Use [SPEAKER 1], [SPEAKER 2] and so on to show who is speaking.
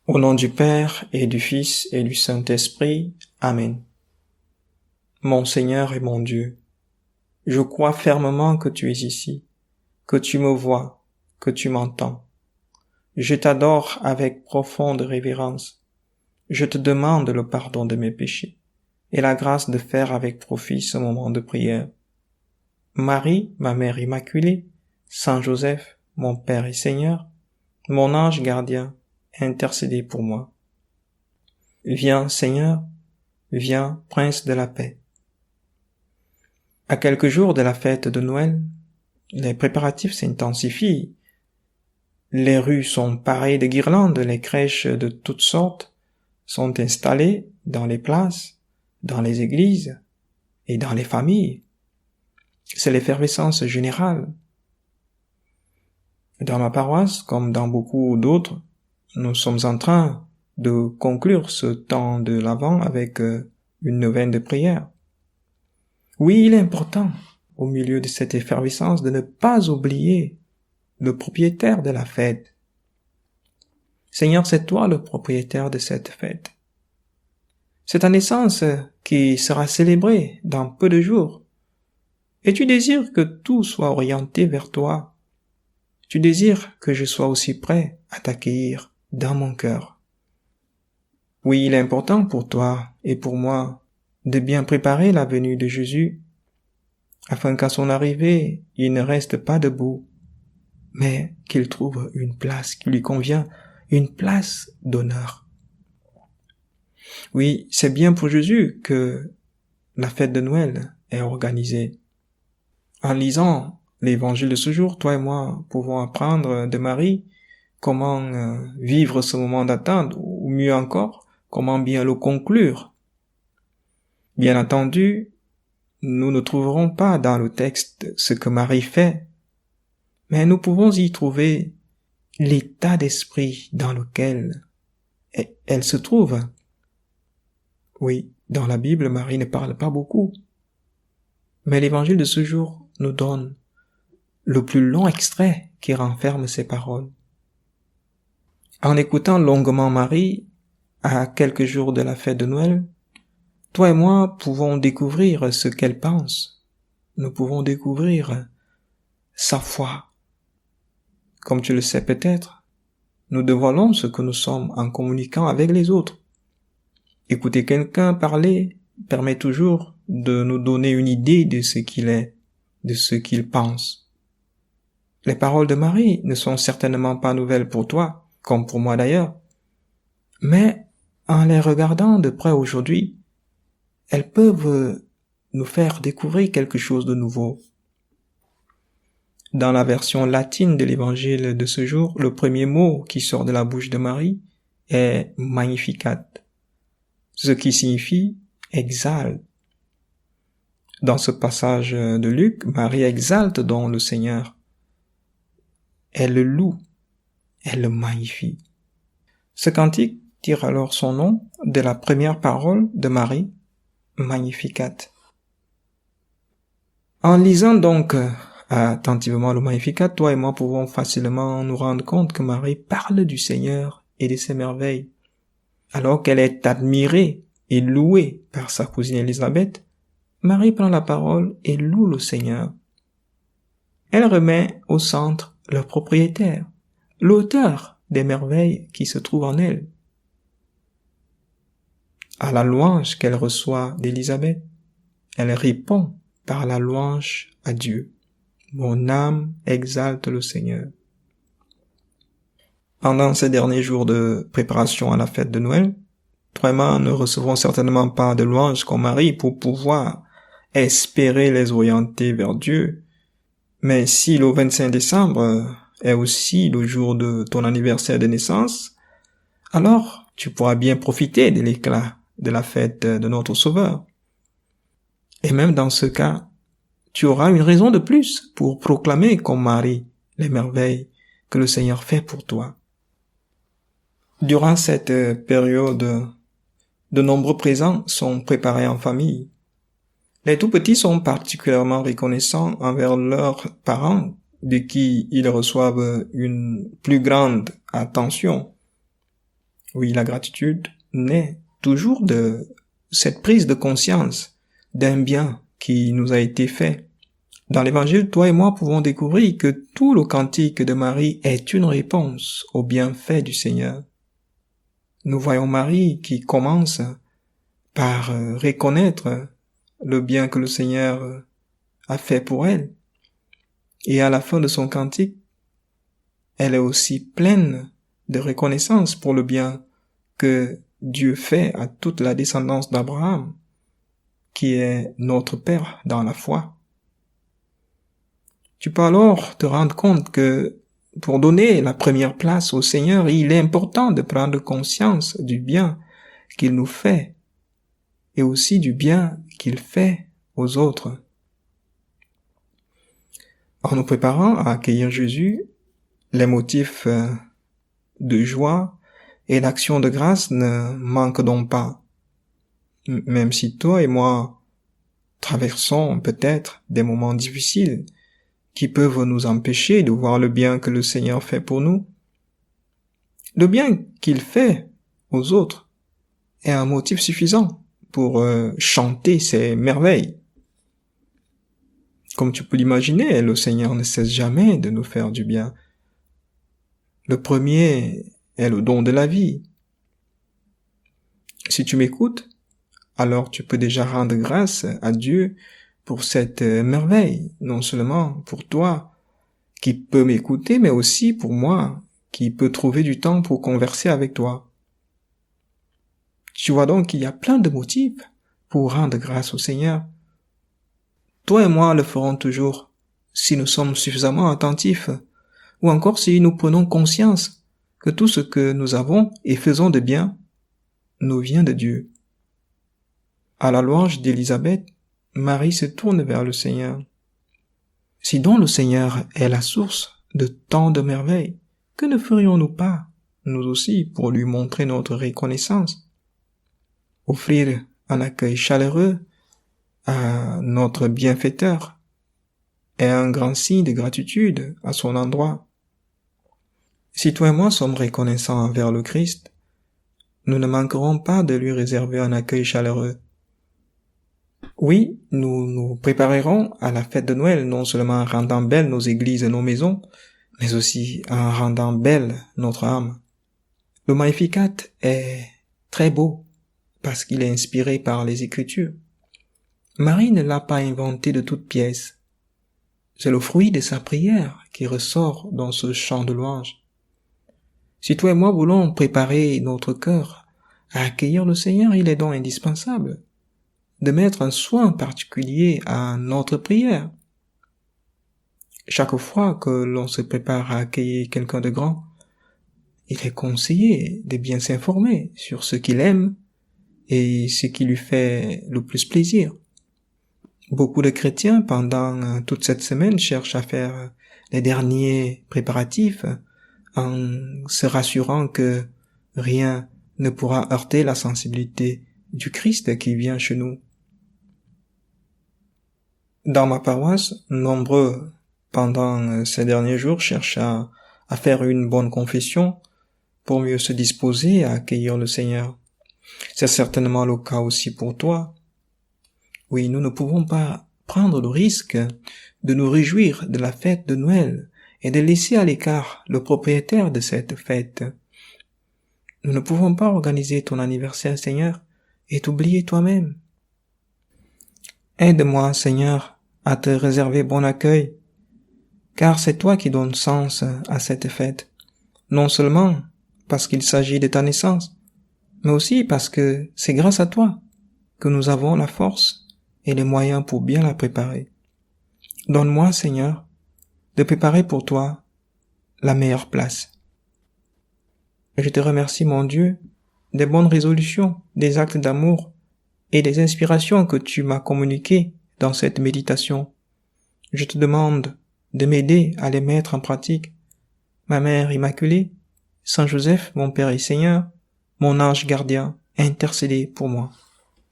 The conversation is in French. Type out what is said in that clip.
[SPEAKER 1] Au nom du Père et du Fils et du Saint-Esprit. Amen. Mon Seigneur et mon Dieu, je crois fermement que tu es ici, que tu me vois, que tu m'entends. Je t'adore avec profonde révérence. Je te demande le pardon de mes péchés et la grâce de faire avec profit ce moment de prière. Marie, ma Mère Immaculée, Saint Joseph, mon Père et Seigneur, mon ange gardien, intercédez pour moi. Viens, Seigneur, viens, Prince de la paix. À quelques jours de la fête de Noël, les préparatifs s'intensifient. Les rues sont parées de guirlandes, les crèches de toutes sortes sont installées dans les places, dans les églises et dans les familles. C'est l'effervescence générale. Dans ma paroisse, comme dans beaucoup d'autres, nous sommes en train de conclure ce temps de l'Avent avec une neuvaine de prière. Oui, il est important, au milieu de cette effervescence, de ne pas oublier le propriétaire de la fête. Seigneur, c'est toi le propriétaire de cette fête. C'est ta naissance qui sera célébrée dans peu de jours. Et tu désires que tout soit orienté vers toi. Tu désires que je sois aussi prêt à t'accueillir dans mon cœur. Oui, il est important pour toi et pour moi de bien préparer la venue de Jésus, afin qu'à son arrivée, il ne reste pas debout, mais qu'il trouve une place qui lui convient, une place d'honneur. Oui, c'est bien pour Jésus que la fête de Noël est organisée. En lisant l'évangile de ce jour, toi et moi pouvons apprendre de Marie comment vivre ce moment d'attente, ou mieux encore, comment bien le conclure. Bien entendu, nous ne trouverons pas dans le texte ce que Marie fait, mais nous pouvons y trouver l'état d'esprit dans lequel elle se trouve. Oui, dans la Bible, Marie ne parle pas beaucoup, mais l'évangile de ce jour nous donne le plus long extrait qui renferme ces paroles. En écoutant longuement Marie, à quelques jours de la fête de Noël, toi et moi pouvons découvrir ce qu'elle pense. Nous pouvons découvrir sa foi. Comme tu le sais peut-être, nous dévoilons ce que nous sommes en communiquant avec les autres. Écouter quelqu'un parler permet toujours de nous donner une idée de ce qu'il est, de ce qu'il pense. Les paroles de Marie ne sont certainement pas nouvelles pour toi, comme pour moi d'ailleurs, mais en les regardant de près aujourd'hui, elles peuvent nous faire découvrir quelque chose de nouveau. Dans la version latine de l'évangile de ce jour, le premier mot qui sort de la bouche de Marie est Magnificat, ce qui signifie exalte. Dans ce passage de Luc, Marie exalte donc le Seigneur. Elle le loue, elle le magnifie. Ce cantique tire alors son nom de la première parole de Marie, Magnificat. En lisant donc attentivement le Magnificat, toi et moi pouvons facilement nous rendre compte que Marie parle du Seigneur et de ses merveilles. Alors qu'elle est admirée et louée par sa cousine Élisabeth, Marie prend la parole et loue le Seigneur. Elle remet au centre le propriétaire, l'auteur des merveilles qui se trouvent en elle. À la louange qu'elle reçoit d'Élisabeth, elle répond par la louange à Dieu. Mon âme exalte le Seigneur. Pendant ces derniers jours de préparation à la fête de Noël, toi et moi ne recevrons certainement pas de louanges comme Marie pour pouvoir espérer les orienter vers Dieu. Mais si le 25 décembre est aussi le jour de ton anniversaire de naissance, alors tu pourras bien profiter de l'éclat de la fête de notre Sauveur. Et même dans ce cas, tu auras une raison de plus pour proclamer comme Marie les merveilles que le Seigneur fait pour toi. Durant cette période, de nombreux présents sont préparés en famille. Les tout-petits sont particulièrement reconnaissants envers leurs parents, de qui ils reçoivent une plus grande attention. Oui, la gratitude naît toujours de cette prise de conscience d'un bien qui nous a été fait. Dans l'évangile, toi et moi pouvons découvrir que tout le cantique de Marie est une réponse au bienfait du Seigneur. Nous voyons Marie qui commence par reconnaître le bien que le Seigneur a fait pour elle. Et à la fin de son cantique, elle est aussi pleine de reconnaissance pour le bien que Dieu fait à toute la descendance d'Abraham, qui est notre Père dans la foi. Tu peux alors te rendre compte que pour donner la première place au Seigneur, il est important de prendre conscience du bien qu'il nous fait et aussi du bien qu'il fait aux autres. En nous préparant à accueillir Jésus, les motifs de joie et l'action de grâce ne manquent donc pas. Même si toi et moi traversons peut-être des moments difficiles qui peuvent nous empêcher de voir le bien que le Seigneur fait pour nous, le bien qu'il fait aux autres est un motif suffisant pour chanter ses merveilles. Comme tu peux l'imaginer, le Seigneur ne cesse jamais de nous faire du bien. Le premier est le don de la vie. Si tu m'écoutes, alors tu peux déjà rendre grâce à Dieu pour cette merveille, non seulement pour toi qui peux m'écouter, mais aussi pour moi qui peux trouver du temps pour converser avec toi. Tu vois donc qu'il y a plein de motifs pour rendre grâce au Seigneur. Toi et moi le ferons toujours si nous sommes suffisamment attentifs, ou encore si nous prenons conscience que tout ce que nous avons et faisons de bien nous vient de Dieu. À la louange d'Élisabeth, Marie se tourne vers le Seigneur. Si donc le Seigneur est la source de tant de merveilles, que ne ferions-nous pas, nous aussi, pour lui montrer notre reconnaissance? Offrir un accueil chaleureux à notre bienfaiteur est un grand signe de gratitude à son endroit. Si toi et moi sommes reconnaissants envers le Christ, nous ne manquerons pas de lui réserver un accueil chaleureux. Oui, nous nous préparerons à la fête de Noël, non seulement en rendant belles nos églises et nos maisons, mais aussi en rendant belle notre âme. Le Magnificat est très beau parce qu'il est inspiré par les Écritures. Marie ne l'a pas inventé de toutes pièces. C'est le fruit de sa prière qui ressort dans ce chant de louange. Si toi et moi voulons préparer notre cœur à accueillir le Seigneur, il est donc indispensable de mettre un soin particulier à notre prière. Chaque fois que l'on se prépare à accueillir quelqu'un de grand, il est conseillé de bien s'informer sur ce qu'il aime et ce qui lui fait le plus plaisir. Beaucoup de chrétiens, pendant toute cette semaine, cherchent à faire les derniers préparatifs en se rassurant que rien ne pourra heurter la sensibilité du Christ qui vient chez nous. Dans ma paroisse, nombreux, pendant ces derniers jours, cherchent à faire une bonne confession pour mieux se disposer à accueillir le Seigneur. C'est certainement le cas aussi pour toi. Oui, nous ne pouvons pas prendre le risque de nous réjouir de la fête de Noël et de laisser à l'écart le propriétaire de cette fête. Nous ne pouvons pas organiser ton anniversaire, Seigneur, et t'oublier toi-même. Aide-moi, Seigneur, à te réserver bon accueil, car c'est toi qui donnes sens à cette fête, non seulement parce qu'il s'agit de ta naissance, mais aussi parce que c'est grâce à toi que nous avons la force et les moyens pour bien la préparer. Donne-moi, Seigneur, de préparer pour toi la meilleure place. Et je te remercie, mon Dieu, des bonnes résolutions, des actes d'amour et des inspirations que tu m'as communiquées dans cette méditation. Je te demande de m'aider à les mettre en pratique. Ma Mère Immaculée, Saint Joseph, mon Père et Seigneur, mon ange gardien, intercédez pour moi.